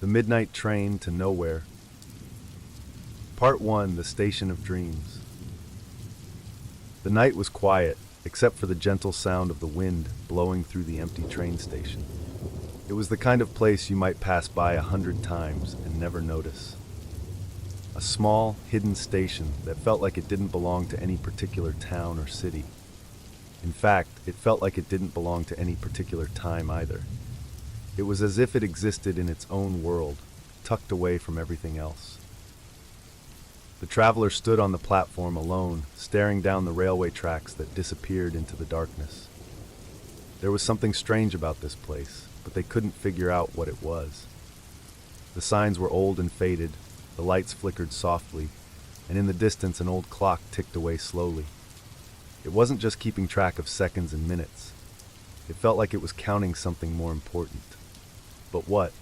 The Midnight Train to Nowhere. Part 1, The Station of Dreams. The night was quiet, except for the gentle sound of the wind blowing through the empty train station. It was the kind of place you might pass by 100 times and never notice. A small, hidden station that felt like it didn't belong to any particular town or city. In fact, it felt like it didn't belong to any particular time either. It was as if it existed in its own world, tucked away from everything else. The traveler stood on the platform alone, staring down the railway tracks that disappeared into the darkness. There was something strange about this place, but they couldn't figure out what it was. The signs were old and faded, the lights flickered softly, and in the distance an old clock ticked away slowly. It wasn't just keeping track of seconds and minutes. It felt like it was counting something more important. But what?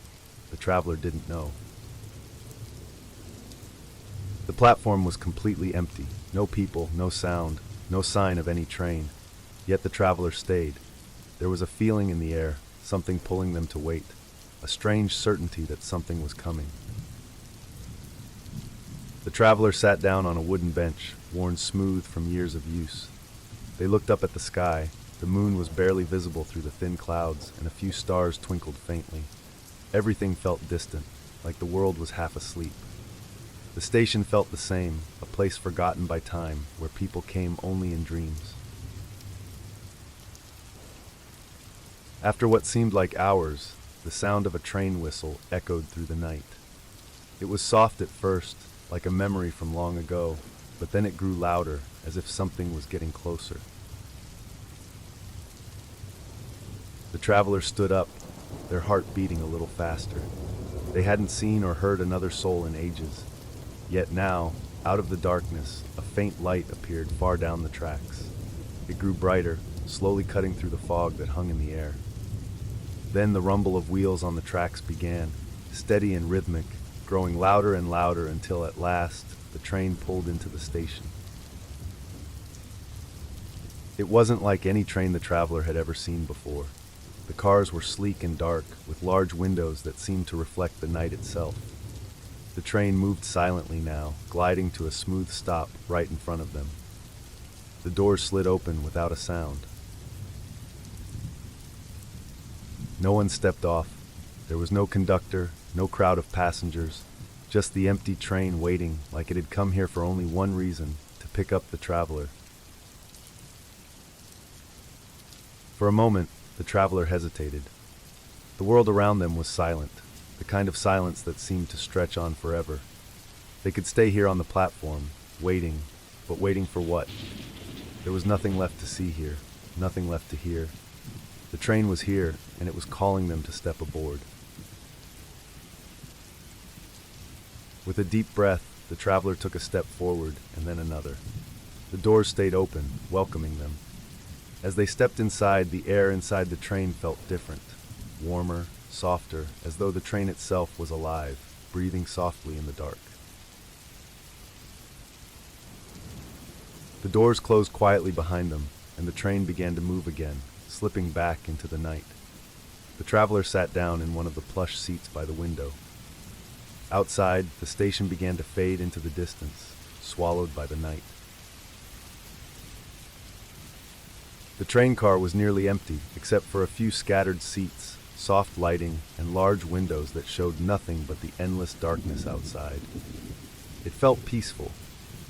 The traveler didn't know. The platform was completely empty. No people, no sound, no sign of any train. Yet the traveler stayed. There was a feeling in the air, something pulling them to wait, a strange certainty that something was coming. The traveler sat down on a wooden bench, worn smooth from years of use. They looked up at the sky. The moon was barely visible through the thin clouds, and a few stars twinkled faintly. Everything felt distant, like the world was half asleep. The station felt the same, a place forgotten by time, where people came only in dreams. After what seemed like hours, the sound of a train whistle echoed through the night. It was soft at first, like a memory from long ago, but then it grew louder, as if something was getting closer. The travelers stood up, their heart beating a little faster. They hadn't seen or heard another soul in ages. Yet now, out of the darkness, a faint light appeared far down the tracks. It grew brighter, slowly cutting through the fog that hung in the air. Then the rumble of wheels on the tracks began, steady and rhythmic, growing louder and louder until at last the train pulled into the station. It wasn't like any train the traveler had ever seen before. The cars were sleek and dark, with large windows that seemed to reflect the night itself. The train moved silently now, gliding to a smooth stop right in front of them. The doors slid open without a sound. No one stepped off. There was no conductor, no crowd of passengers, just the empty train waiting like it had come here for only one reason, to pick up the traveler. For a moment, the traveler hesitated. The world around them was silent, the kind of silence that seemed to stretch on forever. They could stay here on the platform, waiting, but waiting for what? There was nothing left to see here, nothing left to hear. The train was here, and it was calling them to step aboard. With a deep breath, the traveler took a step forward, and then another. The doors stayed open, welcoming them. As they stepped inside, the air inside the train felt different, warmer, softer, as though the train itself was alive, breathing softly in the dark. The doors closed quietly behind them, and the train began to move again, slipping back into the night. The traveler sat down in one of the plush seats by the window. Outside, the station began to fade into the distance, swallowed by the night. The train car was nearly empty, except for a few scattered seats, soft lighting, and large windows that showed nothing but the endless darkness outside. It felt peaceful,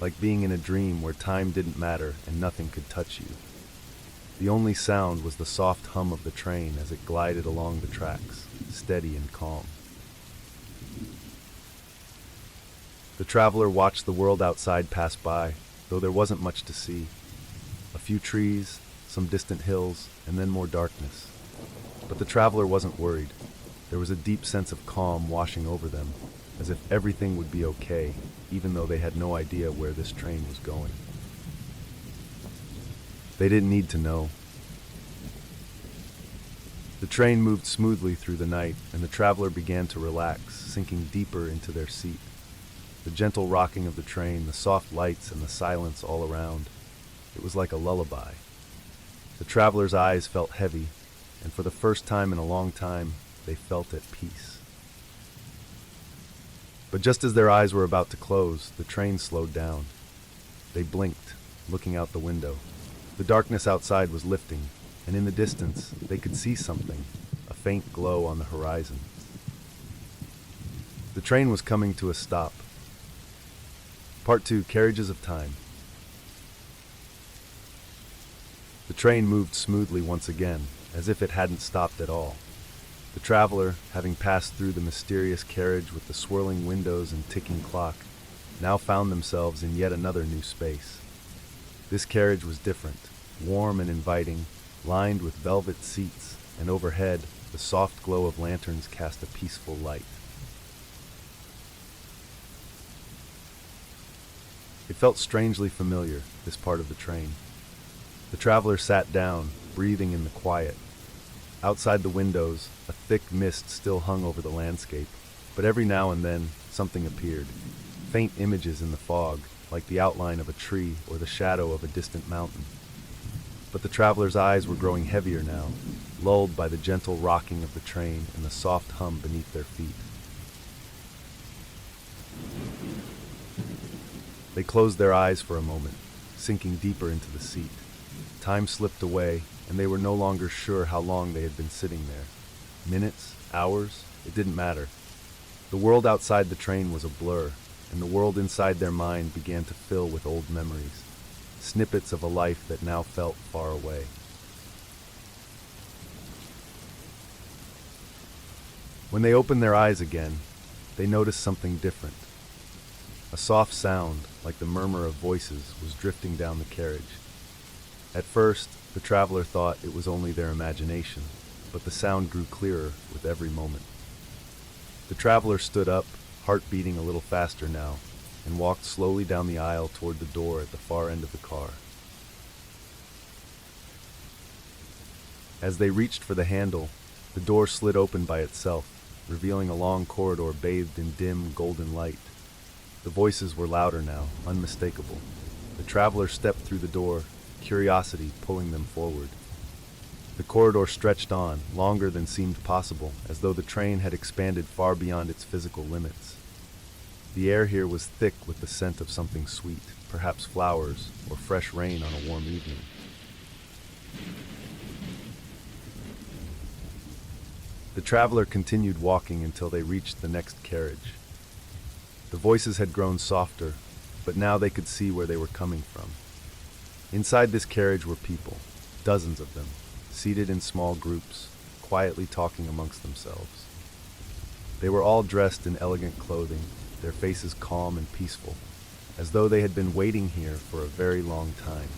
like being in a dream where time didn't matter and nothing could touch you. The only sound was the soft hum of the train as it glided along the tracks, steady and calm. The traveler watched the world outside pass by, though there wasn't much to see. A few trees, some distant hills, and then more darkness. But the traveler wasn't worried. There was a deep sense of calm washing over them, as if everything would be okay, even though they had no idea where this train was going. They didn't need to know. The train moved smoothly through the night, and the traveler began to relax, sinking deeper into their seat. The gentle rocking of the train, the soft lights, and the silence all around. It was like a lullaby. The traveler's eyes felt heavy, and for the first time in a long time, they felt at peace. But just as their eyes were about to close, the train slowed down. They blinked, looking out the window. The darkness outside was lifting, and in the distance, they could see something, a faint glow on the horizon. The train was coming to a stop. Part 2, Carriages of Time. The train moved smoothly once again, as if it hadn't stopped at all. The traveler, having passed through the mysterious carriage with the swirling windows and ticking clock, now found themselves in yet another new space. This carriage was different, warm and inviting, lined with velvet seats, and overhead, the soft glow of lanterns cast a peaceful light. It felt strangely familiar, this part of the train. The traveler sat down, breathing in the quiet. Outside the windows, a thick mist still hung over the landscape, but every now and then, something appeared. Faint images in the fog, like the outline of a tree or the shadow of a distant mountain. But the traveler's eyes were growing heavier now, lulled by the gentle rocking of the train and the soft hum beneath their feet. They closed their eyes for a moment, sinking deeper into the seat. Time slipped away, and they were no longer sure how long they had been sitting there. Minutes, hours, it didn't matter. The world outside the train was a blur, and the world inside their mind began to fill with old memories, snippets of a life that now felt far away. When they opened their eyes again, they noticed something different. A soft sound, like the murmur of voices, was drifting down the carriage. At first, the traveler thought it was only their imagination, but the sound grew clearer with every moment. The traveler stood up, heart beating a little faster now, and walked slowly down the aisle toward the door at the far end of the car. As they reached for the handle, the door slid open by itself, revealing a long corridor bathed in dim, golden light. The voices were louder now, unmistakable. The traveler stepped through the door, curiosity pulling them forward. The corridor stretched on, longer than seemed possible, as though the train had expanded far beyond its physical limits. The air here was thick with the scent of something sweet, perhaps flowers or fresh rain on a warm evening. The traveler continued walking until they reached the next carriage. The voices had grown softer, but now they could see where they were coming from. Inside this carriage were people, dozens of them, seated in small groups, quietly talking amongst themselves. They were all dressed in elegant clothing, their faces calm and peaceful, as though they had been waiting here for a very long time.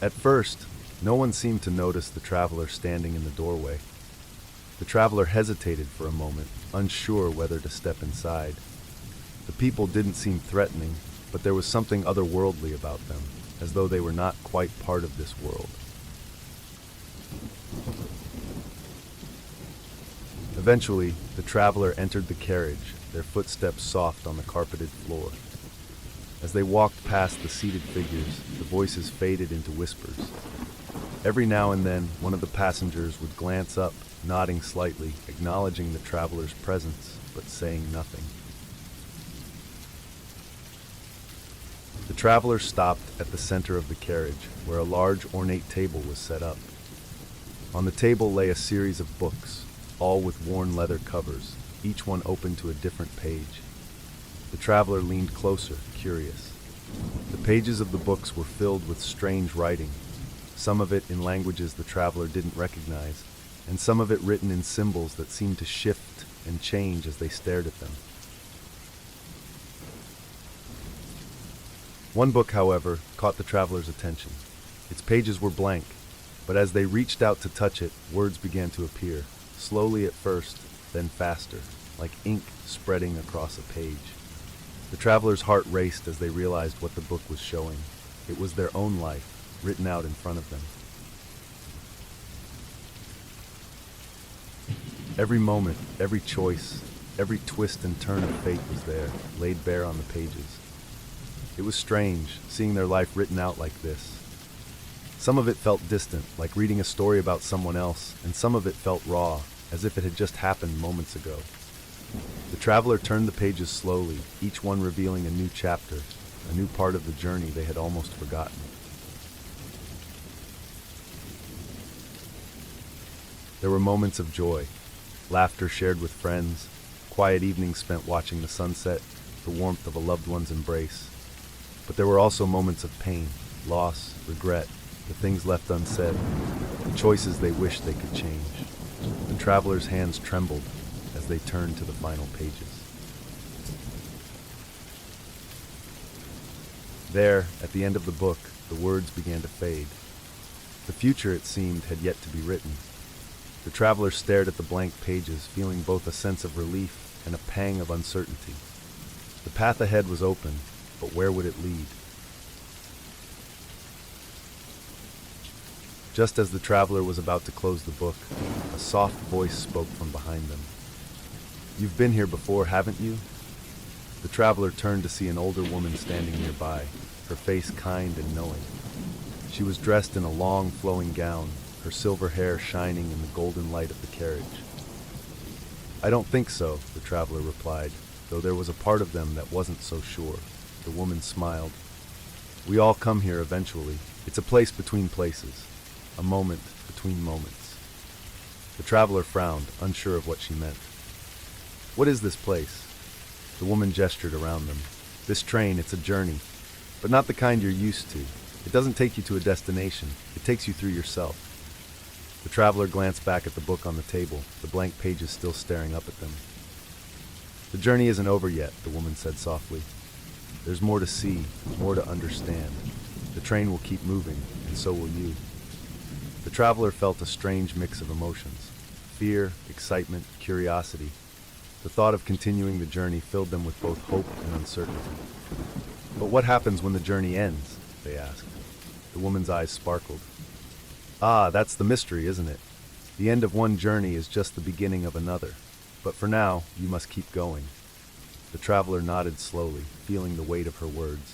At first, no one seemed to notice the traveler standing in the doorway. The traveler hesitated for a moment, unsure whether to step inside. The people didn't seem threatening, but there was something otherworldly about them, as though they were not quite part of this world. Eventually, the traveler entered the carriage, their footsteps soft on the carpeted floor. As they walked past the seated figures, the voices faded into whispers. Every now and then, one of the passengers would glance up, nodding slightly, acknowledging the traveler's presence, but saying nothing. The traveler stopped at the center of the carriage, where a large ornate table was set up. On the table lay a series of books, all with worn leather covers, each one open to a different page. The traveler leaned closer, curious. The pages of the books were filled with strange writing, some of it in languages the traveler didn't recognize, and some of it written in symbols that seemed to shift and change as they stared at them. One book, however, caught the traveler's attention. Its pages were blank, but as they reached out to touch it, words began to appear, slowly at first, then faster, like ink spreading across a page. The traveler's heart raced as they realized what the book was showing. It was their own life, written out in front of them. Every moment, every choice, every twist and turn of fate was there, laid bare on the pages. It was strange, seeing their life written out like this. Some of it felt distant, like reading a story about someone else, and some of it felt raw, as if it had just happened moments ago. The traveler turned the pages slowly, each one revealing a new chapter, a new part of the journey they had almost forgotten. There were moments of joy, laughter shared with friends, quiet evenings spent watching the sunset, the warmth of a loved one's embrace. But there were also moments of pain, loss, regret, the things left unsaid, the choices they wished they could change. The traveler's hands trembled as they turned to the final pages. There, at the end of the book, the words began to fade. The future, it seemed, had yet to be written. The traveler stared at the blank pages, feeling both a sense of relief and a pang of uncertainty. The path ahead was open, but where would it lead? Just as the traveler was about to close the book, a soft voice spoke from behind them. "You've been here before, haven't you?" The traveler turned to see an older woman standing nearby, her face kind and knowing. She was dressed in a long, flowing gown, her silver hair shining in the golden light of the carriage. "I don't think so," the traveler replied, though there was a part of them that wasn't so sure. The woman smiled. "We all come here eventually. It's a place between places, a moment between moments." The traveler frowned, unsure of what she meant. "What is this place?" The woman gestured around them. "This train, it's a journey, but not the kind you're used to. It doesn't take you to a destination. It takes you through yourself." The traveler glanced back at the book on the table, the blank pages still staring up at them. "The journey isn't over yet," the woman said softly. "There's more to see, more to understand. The train will keep moving, and so will you." The traveler felt a strange mix of emotions: fear, excitement, curiosity. The thought of continuing the journey filled them with both hope and uncertainty. "But what happens when the journey ends?" they asked. The woman's eyes sparkled. "Ah, that's the mystery, isn't it? The end of one journey is just the beginning of another. But for now, you must keep going." The traveler nodded slowly, feeling the weight of her words.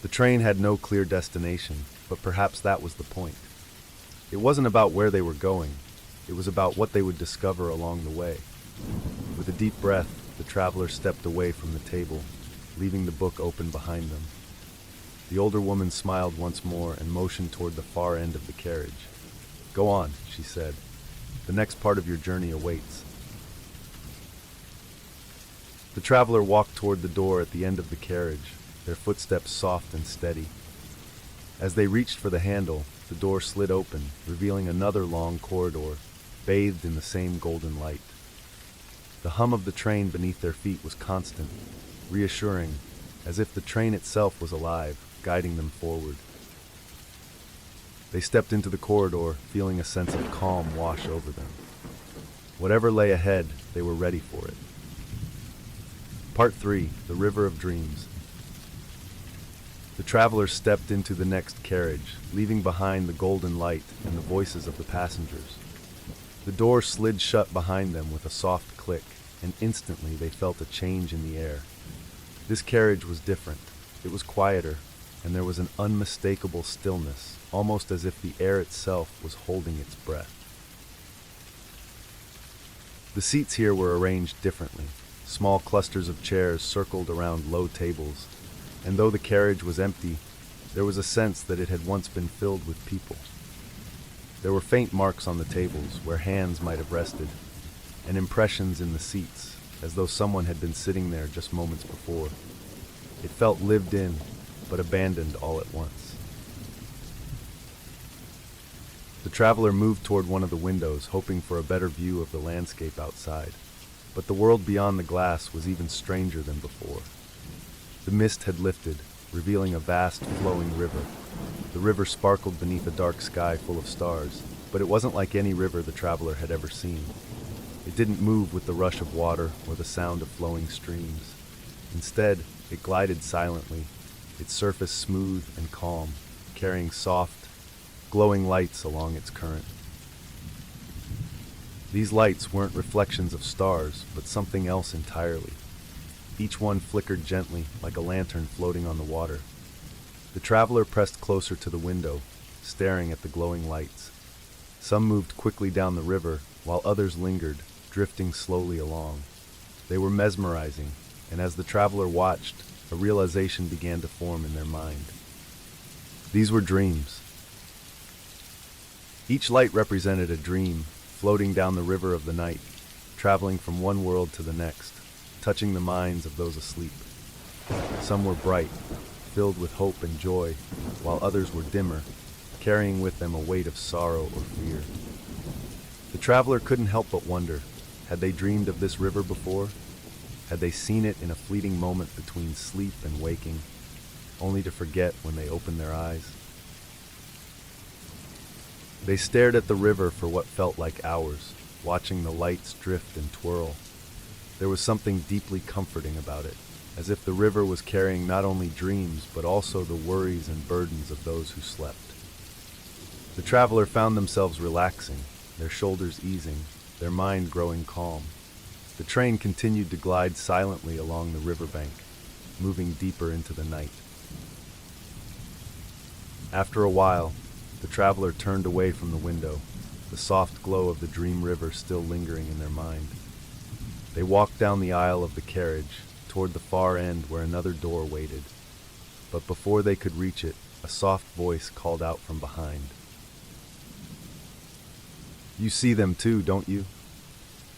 The train had no clear destination, but perhaps that was the point. It wasn't about where they were going. It was about what they would discover along the way. With a deep breath, the traveler stepped away from the table, leaving the book open behind them. The older woman smiled once more and motioned toward the far end of the carriage. "Go on," she said. "The next part of your journey awaits." The traveler walked toward the door at the end of the carriage, their footsteps soft and steady. As they reached for the handle, the door slid open, revealing another long corridor, bathed in the same golden light. The hum of the train beneath their feet was constant, reassuring, as if the train itself was alive, guiding them forward. They stepped into the corridor, feeling a sense of calm wash over them. Whatever lay ahead, they were ready for it. Part 3, The River of Dreams. The travelers stepped into the next carriage, leaving behind the golden light and the voices of the passengers. The door slid shut behind them with a soft click, and instantly they felt a change in the air. This carriage was different. It was quieter, and there was an unmistakable stillness, almost as if the air itself was holding its breath. The seats here were arranged differently. Small clusters of chairs circled around low tables, and though the carriage was empty, there was a sense that it had once been filled with people. There were faint marks on the tables where hands might have rested, and impressions in the seats, as though someone had been sitting there just moments before. It felt lived in, but abandoned all at once. The traveler moved toward one of the windows, hoping for a better view of the landscape outside. But the world beyond the glass was even stranger than before. The mist had lifted, revealing a vast, flowing river. The river sparkled beneath a dark sky full of stars, but it wasn't like any river the traveler had ever seen. It didn't move with the rush of water or the sound of flowing streams. Instead, it glided silently, its surface smooth and calm, carrying soft, glowing lights along its current. These lights weren't reflections of stars, but something else entirely. Each one flickered gently, like a lantern floating on the water. The traveler pressed closer to the window, staring at the glowing lights. Some moved quickly down the river, while others lingered, drifting slowly along. They were mesmerizing, and as the traveler watched, a realization began to form in their mind. These were dreams. Each light represented a dream, floating down the river of the night, traveling from one world to the next, touching the minds of those asleep. Some were bright, filled with hope and joy, while others were dimmer, carrying with them a weight of sorrow or fear. The traveler couldn't help but wonder, had they dreamed of this river before? Had they seen it in a fleeting moment between sleep and waking, only to forget when they opened their eyes? They stared at the river for what felt like hours, watching the lights drift and twirl. There was something deeply comforting about it, as if the river was carrying not only dreams but also the worries and burdens of those who slept. The traveler found themselves relaxing, their shoulders easing, their mind growing calm. The train continued to glide silently along the riverbank, moving deeper into the night. After a while, the traveler turned away from the window, the soft glow of the dream river still lingering in their mind. They walked down the aisle of the carriage, toward the far end where another door waited. But before they could reach it, a soft voice called out from behind. "You see them too, don't you?"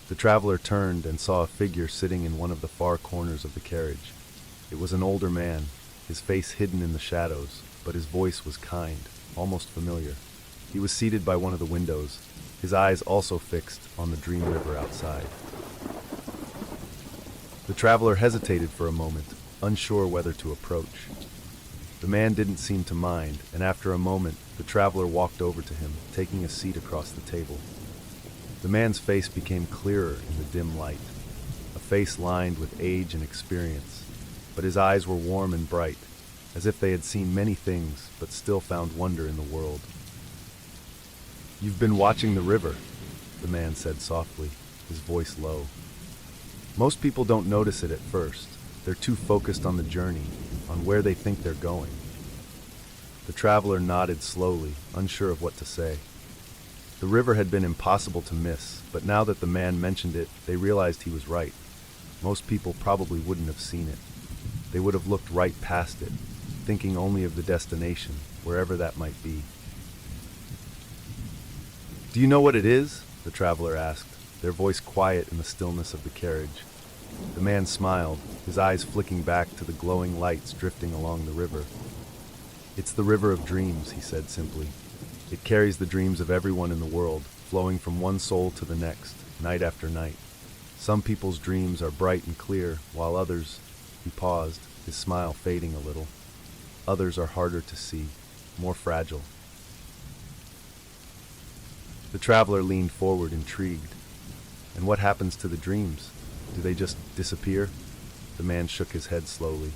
The traveler turned and saw a figure sitting in one of the far corners of the carriage. It was an older man, his face hidden in the shadows, but his voice was kind, almost familiar. He was seated by one of the windows, his eyes also fixed on the dream river outside. The traveler hesitated for a moment, unsure whether to approach. The man didn't seem to mind, and after a moment, the traveler walked over to him, taking a seat across the table. The man's face became clearer in the dim light, a face lined with age and experience, but his eyes were warm and bright, as if they had seen many things but still found wonder in the world. "You've been watching the river," the man said softly, his voice low. "Most people don't notice it at first. They're too focused on the journey, on where they think they're going." The traveler nodded slowly, unsure of what to say. The river had been impossible to miss, but now that the man mentioned it, they realized he was right. Most people probably wouldn't have seen it. They would have looked right past it, thinking only of the destination, wherever that might be. "Do you know what it is?" the traveler asked, their voice quiet in the stillness of the carriage. The man smiled, his eyes flicking back to the glowing lights drifting along the river. "It's the river of dreams," he said simply. "It carries the dreams of everyone in the world, flowing from one soul to the next, night after night. Some people's dreams are bright and clear, while others—" he paused, his smile fading a little. "Others are harder to see, more fragile." The traveler leaned forward, intrigued. "And what happens to the dreams? Do they just disappear?" The man shook his head slowly.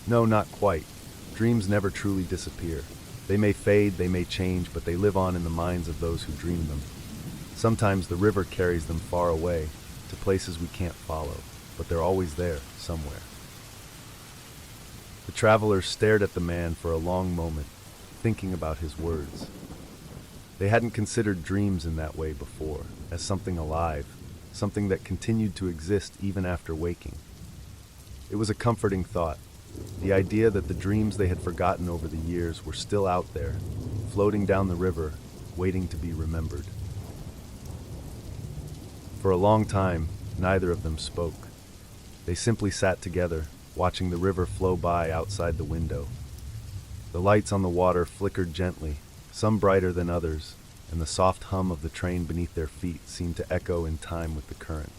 "No, not quite. Dreams never truly disappear. They may fade, they may change, but they live on in the minds of those who dream them. Sometimes the river carries them far away, to places we can't follow, but they're always there, somewhere." The traveler stared at the man for a long moment, thinking about his words. They hadn't considered dreams in that way before, as something alive, something that continued to exist even after waking. It was a comforting thought, the idea that the dreams they had forgotten over the years were still out there, floating down the river, waiting to be remembered. For a long time, neither of them spoke. They simply sat together, watching the river flow by outside the window. The lights on the water flickered gently, some brighter than others, and the soft hum of the train beneath their feet seemed to echo in time with the current.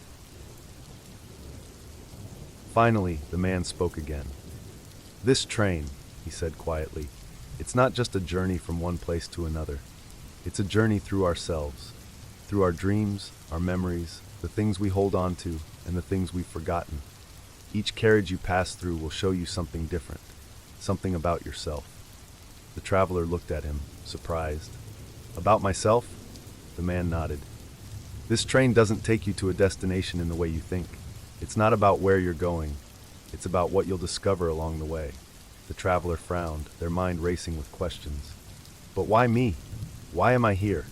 Finally, the man spoke again. "This train," he said quietly, "it's not just a journey from one place to another. It's a journey through ourselves, through our dreams, our memories, the things we hold on to, and the things we've forgotten. Each carriage you pass through will show you something different, something about yourself." The traveler looked at him, surprised. "About myself?" The man nodded. "This train doesn't take you to a destination in the way you think. It's not about where you're going. It's about what you'll discover along the way." The traveler frowned, their mind racing with questions. "But why me? Why am I here?"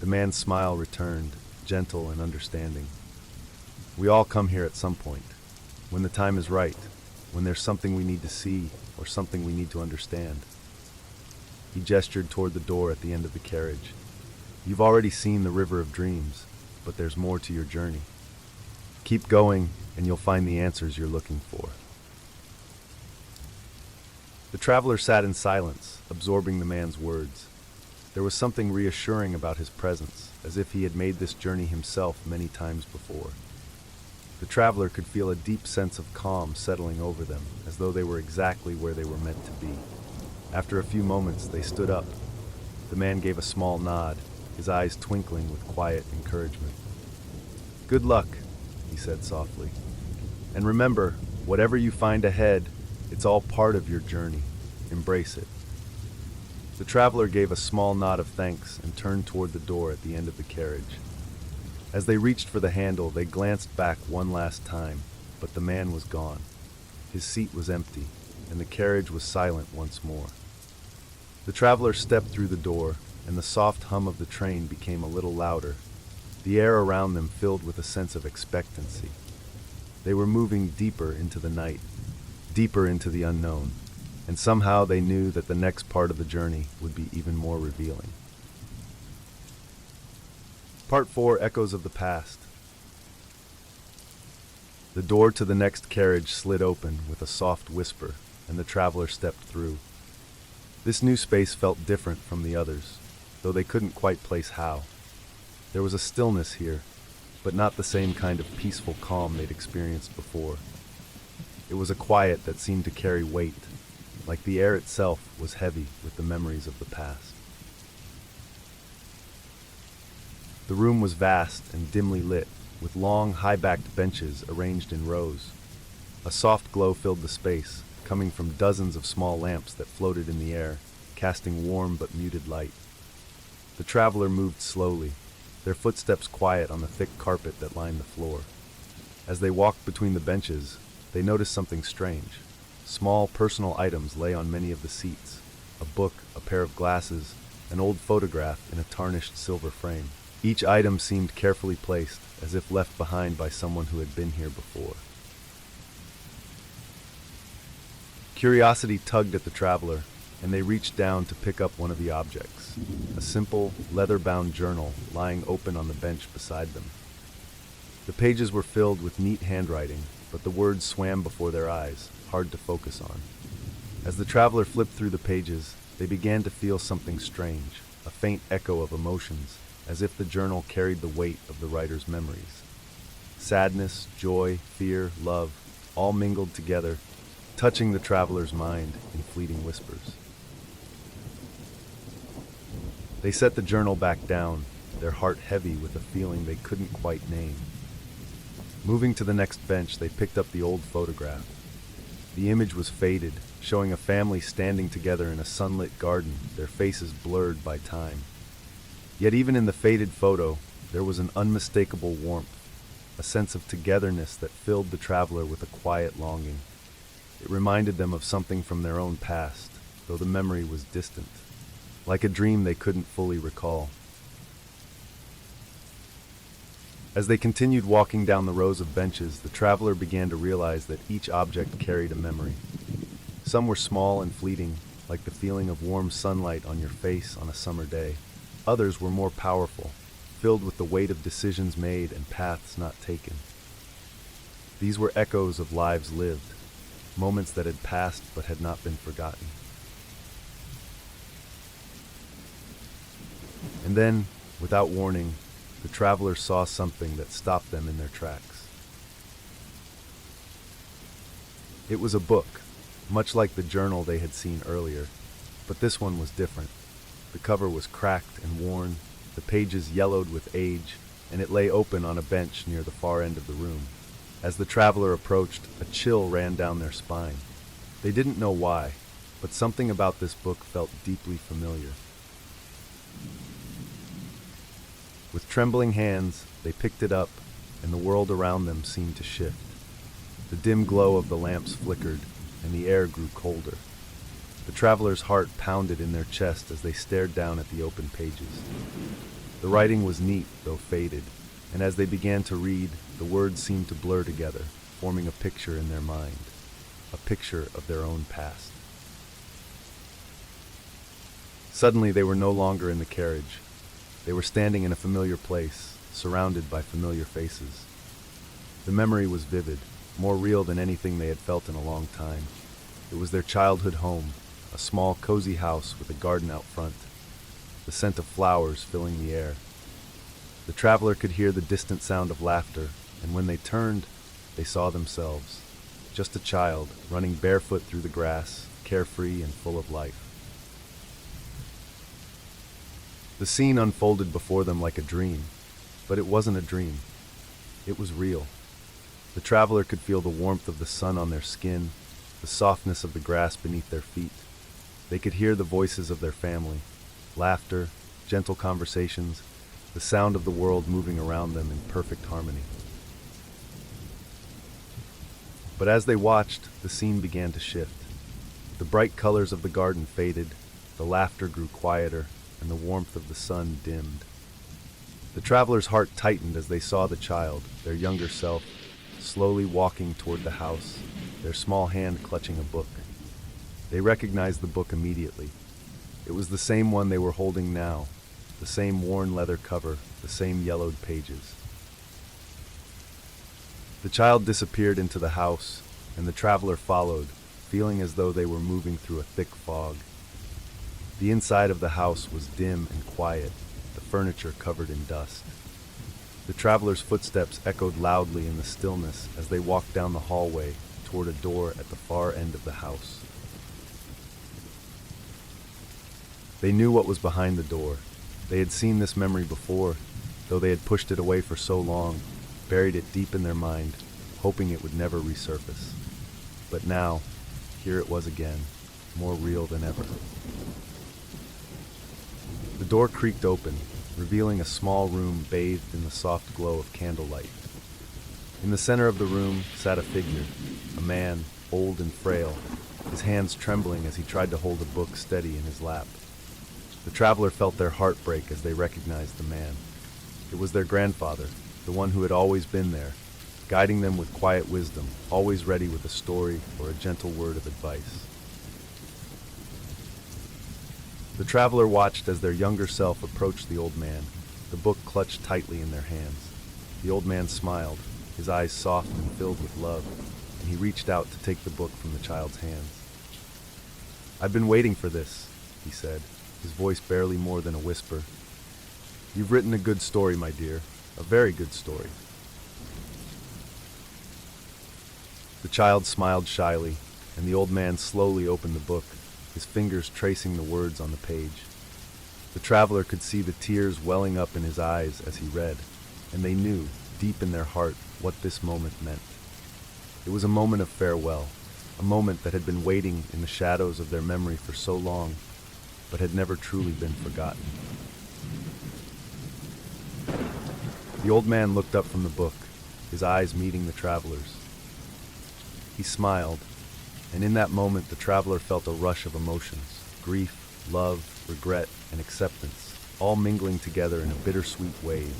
The man's smile returned, gentle and understanding. We all come here at some point, when the time is right, when there's something we need to see or something we need to understand. He gestured toward the door at the end of the carriage. You've already seen the river of dreams, but there's more to your journey. Keep going, and you'll find the answers you're looking for. The traveler sat in silence, absorbing the man's words. There was something reassuring about his presence, as if he had made this journey himself many times before. The traveler could feel a deep sense of calm settling over them, as though they were exactly where they were meant to be. After a few moments, they stood up. The man gave a small nod, his eyes twinkling with quiet encouragement. "Good luck," he said softly. "And remember, whatever you find ahead, it's all part of your journey. Embrace it." The traveler gave a small nod of thanks and turned toward the door at the end of the carriage. As they reached for the handle, they glanced back one last time, but the man was gone. His seat was empty, and the carriage was silent once more. The traveler stepped through the door, and the soft hum of the train became a little louder, the air around them filled with a sense of expectancy. They were moving deeper into the night, deeper into the unknown, and somehow they knew that the next part of the journey would be even more revealing. Part 4, Echoes of the Past. The door to the next carriage slid open with a soft whisper, and the traveler stepped through. This new space felt different from the others, though they couldn't quite place how. There was a stillness here, but not the same kind of peaceful calm they'd experienced before. It was a quiet that seemed to carry weight, like the air itself was heavy with the memories of the past. The room was vast and dimly lit, with long, high-backed benches arranged in rows. A soft glow filled the space, coming from dozens of small lamps that floated in the air, casting warm but muted light. The traveler moved slowly, their footsteps quiet on the thick carpet that lined the floor. As they walked between the benches, they noticed something strange. Small personal items lay on many of the seats: a book, a pair of glasses, an old photograph in a tarnished silver frame. Each item seemed carefully placed, as if left behind by someone who had been here before. Curiosity tugged at the traveler, and they reached down to pick up one of the objects, a simple, leather-bound journal lying open on the bench beside them. The pages were filled with neat handwriting, but the words swam before their eyes, hard to focus on. As the traveler flipped through the pages, they began to feel something strange, a faint echo of emotions, as if the journal carried the weight of the writer's memories. Sadness, joy, fear, love, all mingled together, touching the traveler's mind in fleeting whispers. They set the journal back down, their heart heavy with a feeling they couldn't quite name. Moving to the next bench, they picked up the old photograph. The image was faded, showing a family standing together in a sunlit garden, their faces blurred by time. Yet even in the faded photo, there was an unmistakable warmth, a sense of togetherness that filled the traveler with a quiet longing. It reminded them of something from their own past, though the memory was distant, like a dream they couldn't fully recall. As they continued walking down the rows of benches, the traveler began to realize that each object carried a memory. Some were small and fleeting, like the feeling of warm sunlight on your face on a summer day. Others were more powerful, filled with the weight of decisions made and paths not taken. These were echoes of lives lived, moments that had passed but had not been forgotten. And then, without warning, the travelers saw something that stopped them in their tracks. It was a book, much like the journal they had seen earlier, but this one was different. The cover was cracked and worn, the pages yellowed with age, and it lay open on a bench near the far end of the room. As the traveler approached, a chill ran down their spine. They didn't know why, but something about this book felt deeply familiar. With trembling hands, they picked it up, and the world around them seemed to shift. The dim glow of the lamps flickered, and the air grew colder. The traveler's heart pounded in their chest as they stared down at the open pages. The writing was neat, though faded, and as they began to read, the words seemed to blur together, forming a picture in their mind, a picture of their own past. Suddenly, they were no longer in the carriage. They were standing in a familiar place, surrounded by familiar faces. The memory was vivid, more real than anything they had felt in a long time. It was their childhood home, a small, cozy house with a garden out front, the scent of flowers filling the air. The traveler could hear the distant sound of laughter, and when they turned, they saw themselves, just a child running barefoot through the grass, carefree and full of life. The scene unfolded before them like a dream, but it wasn't a dream. It was real. The traveler could feel the warmth of the sun on their skin, the softness of the grass beneath their feet. They could hear the voices of their family, laughter, gentle conversations, the sound of the world moving around them in perfect harmony. But as they watched, the scene began to shift. The bright colors of the garden faded, the laughter grew quieter, and the warmth of the sun dimmed. The traveler's heart tightened as they saw the child, their younger self, slowly walking toward the house, their small hand clutching a book. They recognized the book immediately. It was the same one they were holding now, the same worn leather cover, the same yellowed pages. The child disappeared into the house, and the traveler followed, feeling as though they were moving through a thick fog. The inside of the house was dim and quiet, the furniture covered in dust. The traveler's footsteps echoed loudly in the stillness as they walked down the hallway toward a door at the far end of the house. They knew what was behind the door. They had seen this memory before, though they had pushed it away for so long, buried it deep in their mind, hoping it would never resurface. But now, here it was again, more real than ever. The door creaked open, revealing a small room bathed in the soft glow of candlelight. In the center of the room sat a figure, a man, old and frail, his hands trembling as he tried to hold a book steady in his lap. The traveler felt their heart break as they recognized the man. It was their grandfather, the one who had always been there, guiding them with quiet wisdom, always ready with a story or a gentle word of advice. The traveler watched as their younger self approached the old man, the book clutched tightly in their hands. The old man smiled, his eyes soft and filled with love, and he reached out to take the book from the child's hands. "I've been waiting for this," he said, his voice barely more than a whisper. "You've written a good story, my dear, a very good story." The child smiled shyly, and the old man slowly opened the book, his fingers tracing the words on the page. The traveler could see the tears welling up in his eyes as he read, and they knew, deep in their heart, what this moment meant. It was a moment of farewell, a moment that had been waiting in the shadows of their memory for so long, but had never truly been forgotten. The old man looked up from the book, his eyes meeting the traveler's. He smiled, and in that moment the traveler felt a rush of emotions, grief, love, regret, and acceptance, all mingling together in a bittersweet wave.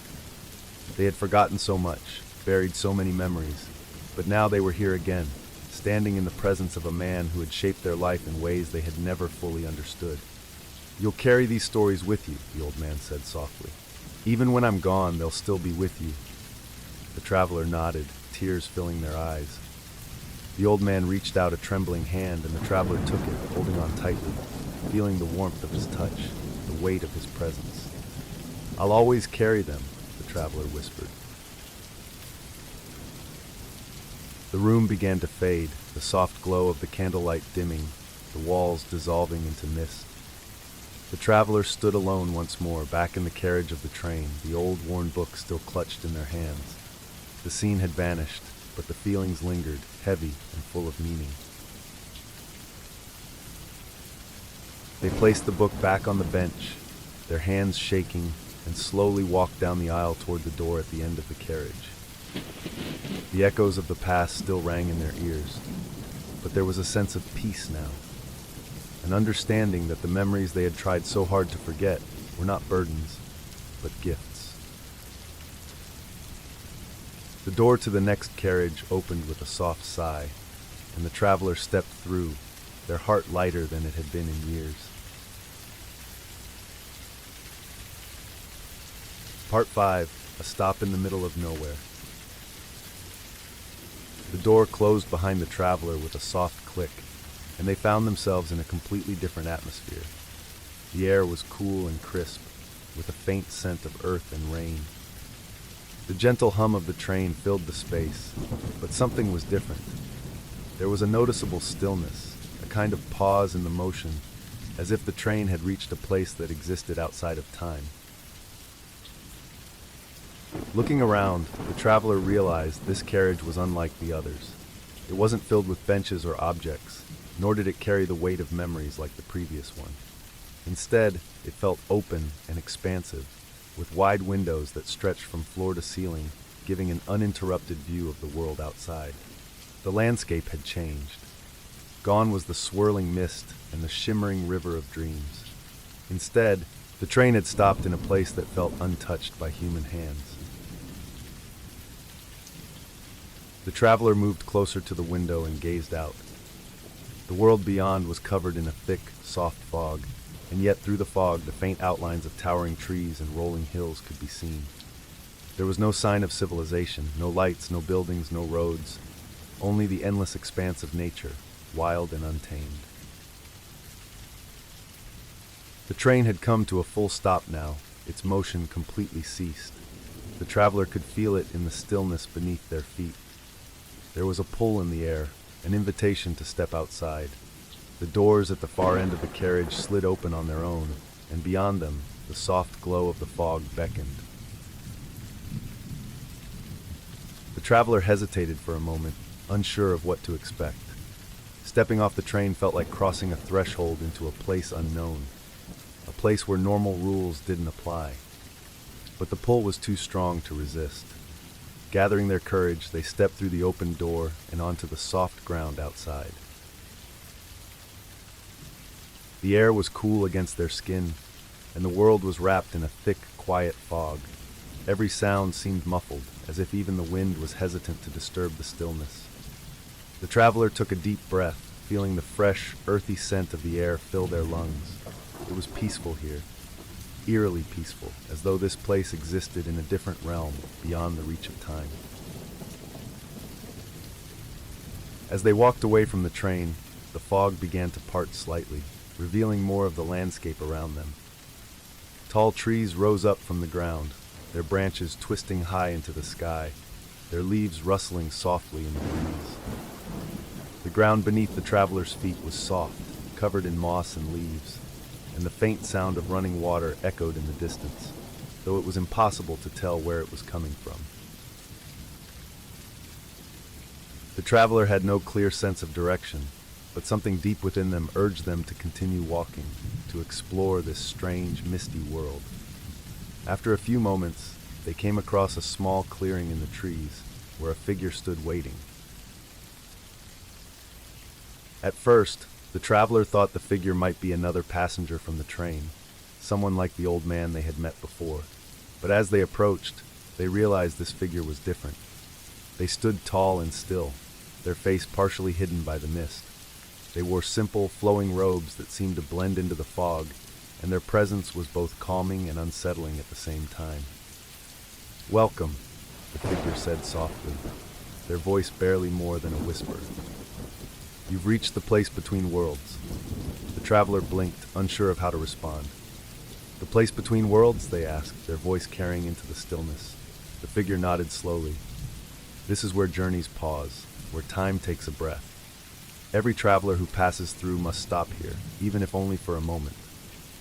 They had forgotten so much, buried so many memories, but now they were here again, standing in the presence of a man who had shaped their life in ways they had never fully understood. "You'll carry these stories with you," the old man said softly. "Even when I'm gone, they'll still be with you." The traveler nodded, tears filling their eyes. The old man reached out a trembling hand, and the traveler took it, holding on tightly, feeling the warmth of his touch, the weight of his presence. "I'll always carry them," the traveler whispered. The room began to fade, the soft glow of the candlelight dimming, the walls dissolving into mist. The traveler stood alone once more, back in the carriage of the train, the old worn book still clutched in their hands. The scene had vanished, but the feelings lingered, heavy and full of meaning. They placed the book back on the bench, their hands shaking, and slowly walked down the aisle toward the door at the end of the carriage. The echoes of the past still rang in their ears, but there was a sense of peace now, an understanding that the memories they had tried so hard to forget were not burdens, but gifts. The door to the next carriage opened with a soft sigh, and the traveler stepped through, their heart lighter than it had been in years. Part 5. A stop in the middle of nowhere. The door closed behind the traveler with a soft click, and they found themselves in a completely different atmosphere. The air was cool and crisp, with a faint scent of earth and rain. The gentle hum of the train filled the space, but something was different. There was a noticeable stillness, a kind of pause in the motion, as if the train had reached a place that existed outside of time. Looking around, the traveler realized this carriage was unlike the others. It wasn't filled with benches or objects, nor did it carry the weight of memories like the previous one. Instead, it felt open and expansive, with wide windows that stretched from floor to ceiling, giving an uninterrupted view of the world outside. The landscape had changed. Gone was the swirling mist and the shimmering river of dreams. Instead, the train had stopped in a place that felt untouched by human hands. The traveler moved closer to the window and gazed out. The world beyond was covered in a thick, soft fog, and yet through the fog the faint outlines of towering trees and rolling hills could be seen. There was no sign of civilization, no lights, no buildings, no roads, only the endless expanse of nature, wild and untamed. The train had come to a full stop now, its motion completely ceased. The traveler could feel it in the stillness beneath their feet. There was a pull in the air, an invitation to step outside. The doors at the far end of the carriage slid open on their own, and beyond them, the soft glow of the fog beckoned. The traveler hesitated for a moment, unsure of what to expect. Stepping off the train felt like crossing a threshold into a place unknown, a place where normal rules didn't apply. But the pull was too strong to resist. Gathering their courage, they stepped through the open door and onto the soft ground outside. The air was cool against their skin, and the world was wrapped in a thick, quiet fog. Every sound seemed muffled, as if even the wind was hesitant to disturb the stillness. The traveler took a deep breath, feeling the fresh, earthy scent of the air fill their lungs. It was peaceful here, eerily peaceful, as though this place existed in a different realm beyond the reach of time. As they walked away from the train, the fog began to part slightly, revealing more of the landscape around them. Tall trees rose up from the ground, their branches twisting high into the sky, their leaves rustling softly in the breeze. The ground beneath the traveler's feet was soft, covered in moss and leaves, and the faint sound of running water echoed in the distance, though it was impossible to tell where it was coming from. The traveler had no clear sense of direction, but something deep within them urged them to continue walking, to explore this strange, misty world. After a few moments, they came across a small clearing in the trees, where a figure stood waiting. At first, the traveler thought the figure might be another passenger from the train, someone like the old man they had met before. But as they approached, they realized this figure was different. They stood tall and still, their face partially hidden by the mist. They wore simple, flowing robes that seemed to blend into the fog, and their presence was both calming and unsettling at the same time. "Welcome," the figure said softly, their voice barely more than a whisper. "You've reached the place between worlds." The traveler blinked, unsure of how to respond. "The place between worlds?" they asked, their voice carrying into the stillness. The figure nodded slowly. "This is where journeys pause, where time takes a breath. Every traveler who passes through must stop here, even if only for a moment.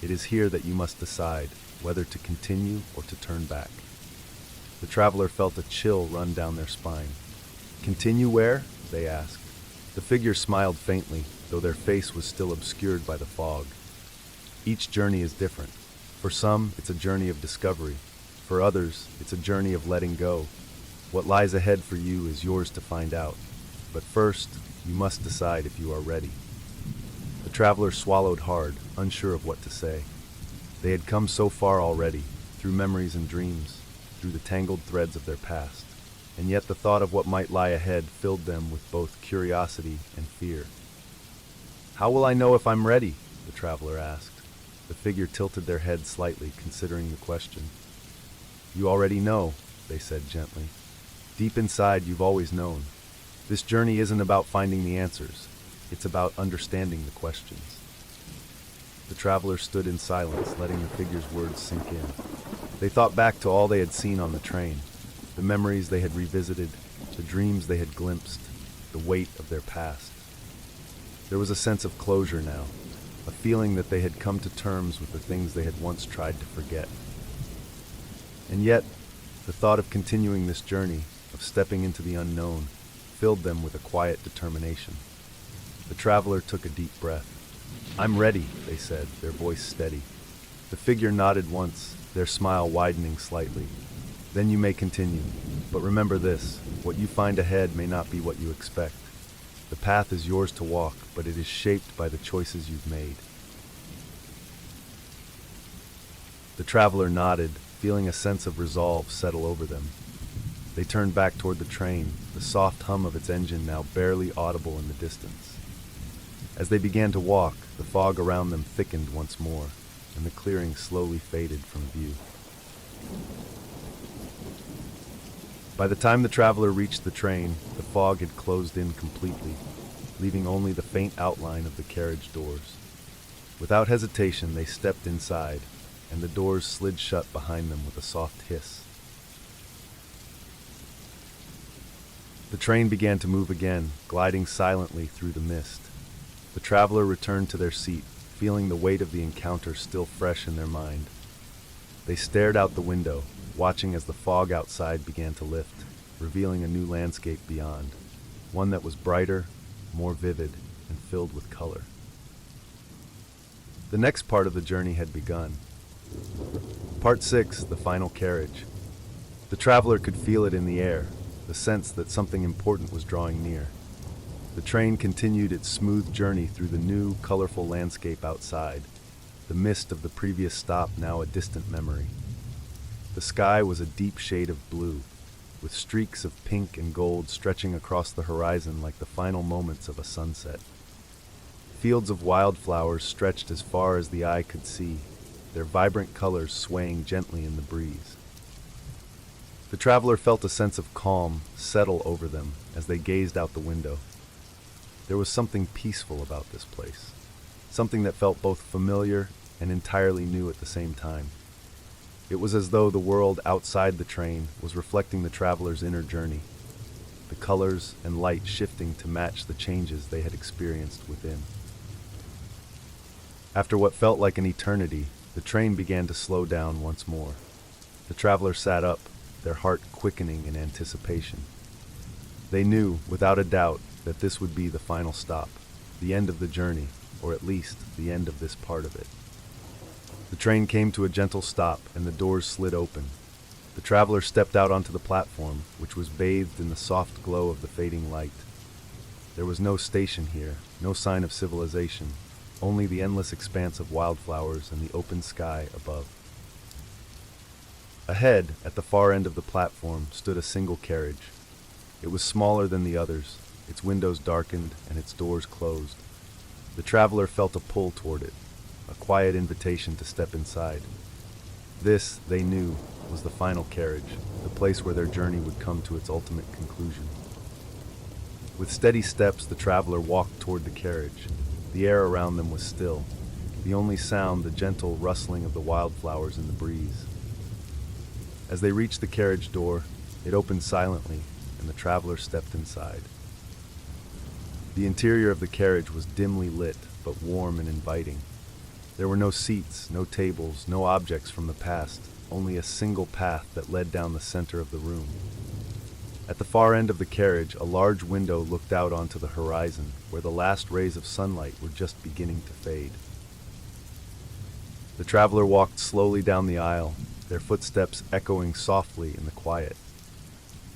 It is here that you must decide whether to continue or to turn back." The traveler felt a chill run down their spine. "Continue where?" they asked. The figure smiled faintly, though their face was still obscured by the fog. "Each journey is different. For some, it's a journey of discovery. For others, it's a journey of letting go. What lies ahead for you is yours to find out. But first, you must decide if you are ready." The traveler swallowed hard, unsure of what to say. They had come so far already, through memories and dreams, through the tangled threads of their past. And yet the thought of what might lie ahead filled them with both curiosity and fear. "How will I know if I'm ready?" the traveler asked. The figure tilted their head slightly, considering the question. "You already know," they said gently. "Deep inside, you've always known. This journey isn't about finding the answers. It's about understanding the questions." The traveler stood in silence, letting the figure's words sink in. They thought back to all they had seen on the train, the memories they had revisited, the dreams they had glimpsed, the weight of their past. There was a sense of closure now, a feeling that they had come to terms with the things they had once tried to forget. And yet, the thought of continuing this journey, of stepping into the unknown, filled them with a quiet determination. The traveler took a deep breath. "I'm ready," they said, their voice steady. The figure nodded once, their smile widening slightly. "Then you may continue. But remember this, what you find ahead may not be what you expect. The path is yours to walk, but it is shaped by the choices you've made." The traveler nodded, feeling a sense of resolve settle over them. They turned back toward the train, the soft hum of its engine now barely audible in the distance. As they began to walk, the fog around them thickened once more, and the clearing slowly faded from view. By the time the traveler reached the train, the fog had closed in completely, leaving only the faint outline of the carriage doors. Without hesitation, they stepped inside, and the doors slid shut behind them with a soft hiss. The train began to move again, gliding silently through the mist. The traveler returned to their seat, feeling the weight of the encounter still fresh in their mind. They stared out the window, watching as the fog outside began to lift, revealing a new landscape beyond, one that was brighter, more vivid, and filled with color. The next part of the journey had begun. Part 6, the final carriage. The traveler could feel it in the air, the sense that something important was drawing near. The train continued its smooth journey through the new, colorful landscape outside, the mist of the previous stop now a distant memory. The sky was a deep shade of blue, with streaks of pink and gold stretching across the horizon like the final moments of a sunset. Fields of wildflowers stretched as far as the eye could see, their vibrant colors swaying gently in the breeze. The traveler felt a sense of calm settle over them as they gazed out the window. There was something peaceful about this place, something that felt both familiar and entirely new at the same time. It was as though the world outside the train was reflecting the traveler's inner journey, the colors and light shifting to match the changes they had experienced within. After what felt like an eternity, the train began to slow down once more. The traveler sat up, their heart quickening in anticipation. They knew, without a doubt, that this would be the final stop, the end of the journey, or at least the end of this part of it. The train came to a gentle stop, and the doors slid open. The traveler stepped out onto the platform, which was bathed in the soft glow of the fading light. There was no station here, no sign of civilization, only the endless expanse of wildflowers and the open sky above. Ahead, at the far end of the platform, stood a single carriage. It was smaller than the others, its windows darkened and its doors closed. The traveler felt a pull toward it, a quiet invitation to step inside. This, they knew, was the final carriage, the place where their journey would come to its ultimate conclusion. With steady steps, the traveler walked toward the carriage. The air around them was still, the only sound the gentle rustling of the wildflowers in the breeze. As they reached the carriage door, it opened silently, and the traveler stepped inside. The interior of the carriage was dimly lit, but warm and inviting. There were no seats, no tables, no objects from the past, only a single path that led down the center of the room. At the far end of the carriage, a large window looked out onto the horizon, where the last rays of sunlight were just beginning to fade. The traveler walked slowly down the aisle, their footsteps echoing softly in the quiet.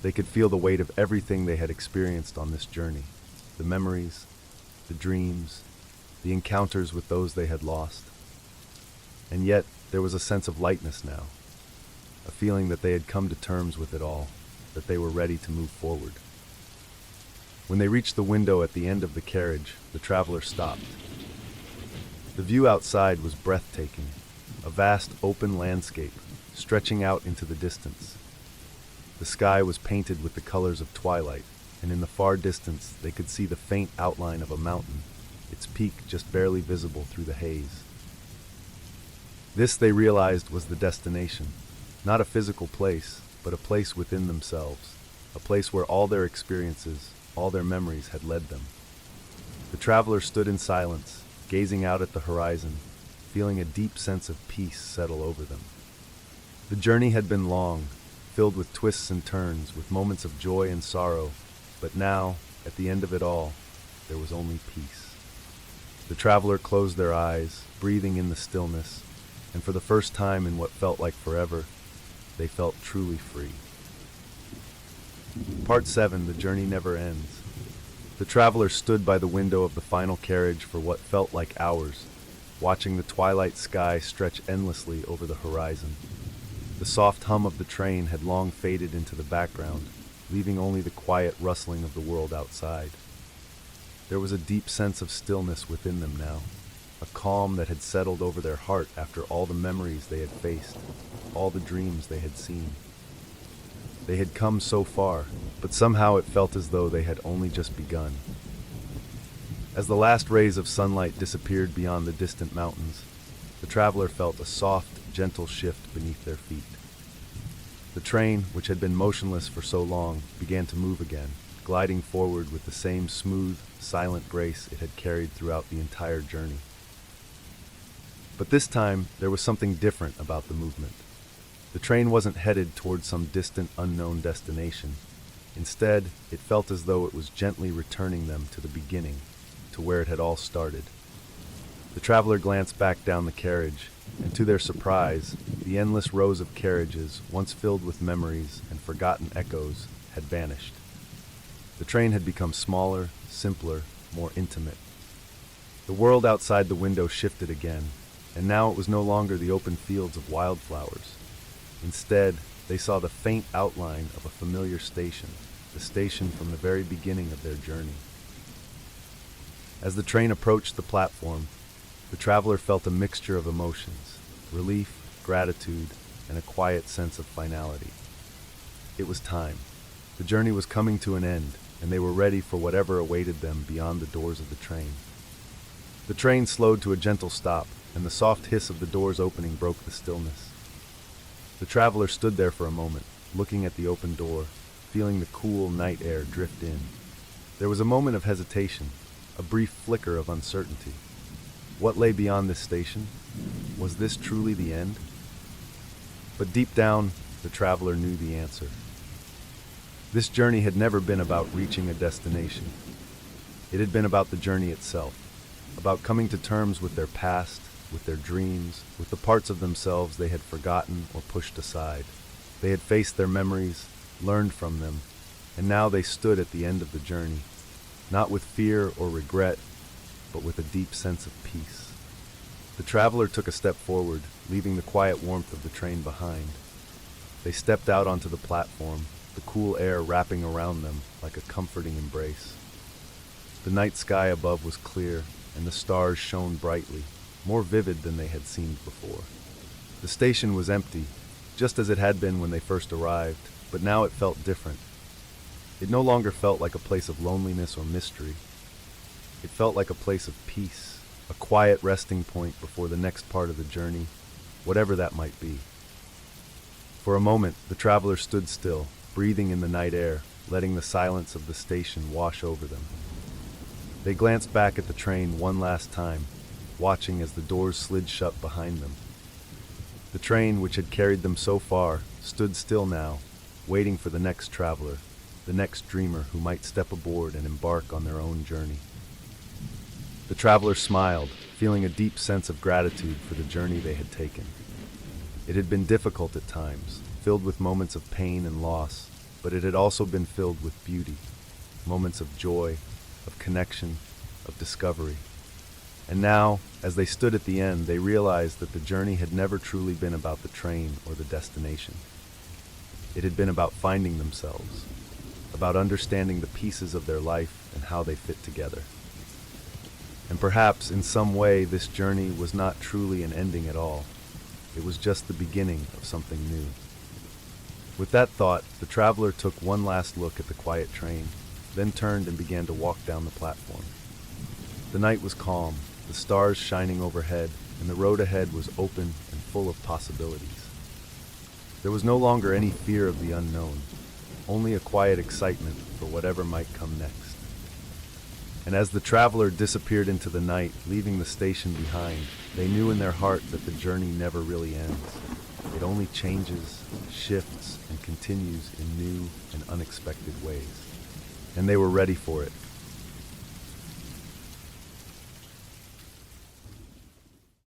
They could feel the weight of everything they had experienced on this journey, the memories, the dreams, the encounters with those they had lost. And yet, there was a sense of lightness now, a feeling that they had come to terms with it all, that they were ready to move forward. When they reached the window at the end of the carriage, the traveler stopped. The view outside was breathtaking, a vast open landscape stretching out into the distance. The sky was painted with the colors of twilight, and in the far distance they could see the faint outline of a mountain, its peak just barely visible through the haze. This, they realized, was the destination, not a physical place, but a place within themselves, a place where all their experiences, all their memories had led them. The traveler stood in silence, gazing out at the horizon, feeling a deep sense of peace settle over them. The journey had been long, filled with twists and turns, with moments of joy and sorrow, but now, at the end of it all, there was only peace. The traveler closed their eyes, breathing in the stillness, and for the first time in what felt like forever, they felt truly free. Part 7, The Journey Never Ends. The traveler stood by the window of the final carriage for what felt like hours, watching the twilight sky stretch endlessly over the horizon. The soft hum of the train had long faded into the background, leaving only the quiet rustling of the world outside. There was a deep sense of stillness within them now, a calm that had settled over their heart after all the memories they had faced, all the dreams they had seen. They had come so far, but somehow it felt as though they had only just begun. As the last rays of sunlight disappeared beyond the distant mountains, the traveler felt a soft, gentle shift beneath their feet. The train, which had been motionless for so long, began to move again, gliding forward with the same smooth, silent grace it had carried throughout the entire journey. But this time, there was something different about the movement. The train wasn't headed towards some distant, unknown destination. Instead, it felt as though it was gently returning them to the beginning, to where it had all started. The traveler glanced back down the carriage, and to their surprise, the endless rows of carriages, once filled with memories and forgotten echoes, had vanished. The train had become smaller, simpler, more intimate. The world outside the window shifted again, and now it was no longer the open fields of wildflowers. Instead, they saw the faint outline of a familiar station, the station from the very beginning of their journey. As the train approached the platform, the traveler felt a mixture of emotions, relief, gratitude, and a quiet sense of finality. It was time. The journey was coming to an end, and they were ready for whatever awaited them beyond the doors of the train. The train slowed to a gentle stop, and the soft hiss of the doors opening broke the stillness. The traveler stood there for a moment, looking at the open door, feeling the cool night air drift in. There was a moment of hesitation, a brief flicker of uncertainty. What lay beyond this station? Was this truly the end? But deep down, the traveler knew the answer. This journey had never been about reaching a destination. It had been about the journey itself, about coming to terms with their past, with their dreams, with the parts of themselves they had forgotten or pushed aside. They had faced their memories, learned from them, and now they stood at the end of the journey, not with fear or regret, but with a deep sense of peace. The traveler took a step forward, leaving the quiet warmth of the train behind. They stepped out onto the platform, the cool air wrapping around them like a comforting embrace. The night sky above was clear, and the stars shone brightly, more vivid than they had seemed before. The station was empty, just as it had been when they first arrived, but now it felt different. It no longer felt like a place of loneliness or mystery. It felt like a place of peace, a quiet resting point before the next part of the journey, whatever that might be. For a moment, the traveler stood still, breathing in the night air, letting the silence of the station wash over them. They glanced back at the train one last time, watching as the doors slid shut behind them. The train, which had carried them so far, stood still now, waiting for the next traveler, the next dreamer who might step aboard and embark on their own journey. The traveler smiled, feeling a deep sense of gratitude for the journey they had taken. It had been difficult at times, filled with moments of pain and loss, but it had also been filled with beauty, moments of joy, of connection, of discovery. And now, as they stood at the end, they realized that the journey had never truly been about the train or the destination. It had been about finding themselves, about understanding the pieces of their life and how they fit together. And perhaps, in some way, this journey was not truly an ending at all. It was just the beginning of something new. With that thought, the traveler took one last look at the quiet train, then turned and began to walk down the platform. The night was calm, the stars shining overhead, and the road ahead was open and full of possibilities. There was no longer any fear of the unknown, only a quiet excitement for whatever might come next. And as the traveler disappeared into the night, leaving the station behind, they knew in their heart that the journey never really ends. It only changes, shifts, and continues in new and unexpected ways. And they were ready for it.